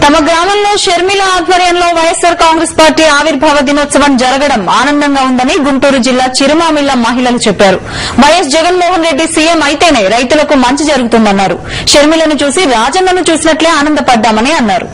తమ గ్రామంలో షర్మిల ఆధ్వర్యంలో వైఎస్సార్ కాంగ్రెస్ పార్టీ ఆవిర్భావ దినోత్సవం జరగడం ఆనందంగా ఉందని గుంటూరు జిల్లా చిరుమామిళ్ల మహిళలు చెప్పారు. వైఎస్ జగన్మోహన్ రెడ్డి సీఎం అయితేనే రైతులకు మంచి జరుగుతుందన్నారు. షర్మిలను చూసి రాజన్నను చూసినట్లే ఆనందపడ్డామని అన్నారు.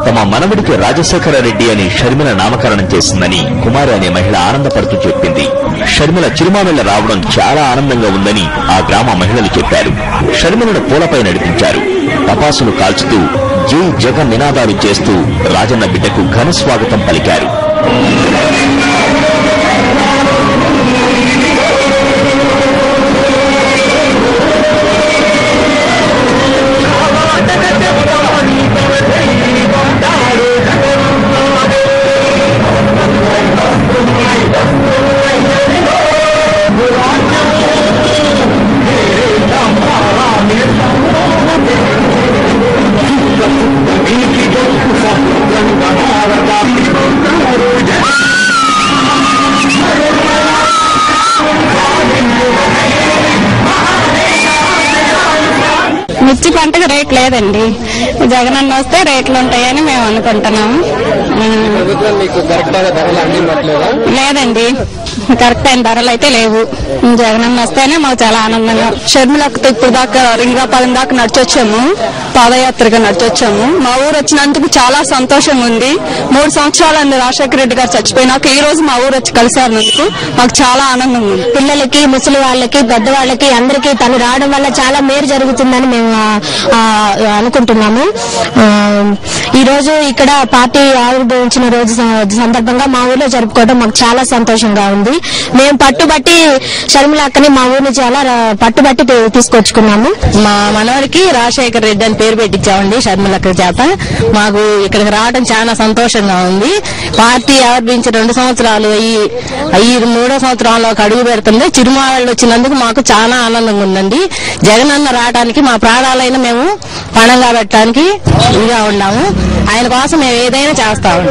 తమ మనవడికి రాజశేఖర రెడ్డి అని షర్మిల నామకరణం చేసిందని కుమారి అనే మహిళ ఆనందపడుతూ చెప్పింది. షర్మిల చిరుమామిళ్ల రావడం చాలా ఆనందంగా ఉందని ఆ గ్రామ మహిళలు చెప్పారు. షర్మిలను పూలపై నడిపించారు. టపాసులు కాల్చుతూ జై జగన్ నినాదాలు చేస్తూ రాజన్న బిడ్డకు ఘన స్వాగతం పలికారు. మిర్చి పంటకు రేట్ లేదండి. జగనన్న వస్తే రేట్లు ఉంటాయని మేము అనుకుంటున్నాము. లేదండి, కరెక్ట్ అయిన ధరలు అయితే లేవు. జగనన్న వస్తేనే మాకు చాలా ఆనందంగా. షర్మిలకు ఇప్పుడు దాకా రింగాపాలెం దాకా నడిచొచ్చాము, పాదయాత్రగా నడిచొచ్చాము. మా ఊరు వచ్చినందుకు చాలా సంతోషంగా ఉంది. 3 సంవత్సరాలు రాజశేఖర రెడ్డి గారు చచ్చిపోయినాక ఈ రోజు మా ఊరు వచ్చి కలిసినందుకు మాకు చాలా ఆనందంగా ఉంది. పిల్లలకి, ముసలి వాళ్ళకి, పెద్దవాళ్ళకి అందరికీ తను రావడం వల్ల చాలా మేలు జరుగుతుందని మేము అనుకుంటున్నాము. ఈ రోజు ఇక్కడ పార్టీ ఆవిర్భవించిన రోజు సందర్భంగా మా ఊర్లో జరుపుకోవడం మాకు చాలా సంతోషంగా ఉంది. మేము పట్టుబట్టి షర్మిల అక్కని మా ఊరిని చాలా పట్టుబట్టి తీసుకొచ్చుకున్నాము. మా మనవరికి రాజశేఖర రెడ్డి అని పేరు పెట్టించామండి షర్మిల అక్క చేత. మాకు ఇక్కడికి రావడం చాలా సంతోషంగా ఉంది. పార్టీ ఆవిర్భవించి 2 సంవత్సరాలు ఈ 3వ సంవత్సరంలో అడుగు పెడుతుంది. చిరుమాళ్ళు వచ్చినందుకు మాకు చాలా ఆనందంగా ఉందండి. జగనన్న రావడానికి మా ప్రాణాలైన మేము పణంగా పెట్టడానికి ఇదిగా ఉన్నాము. ఆయన కోసం మేము ఏదైనా చేస్తాము.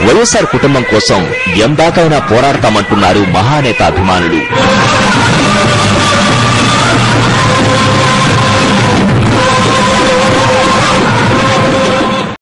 వైఎస్సార్ కుటుంబం కోసం ఎందాకైనా పోరాడతామంటున్నారు మహానేత అభిమానులు.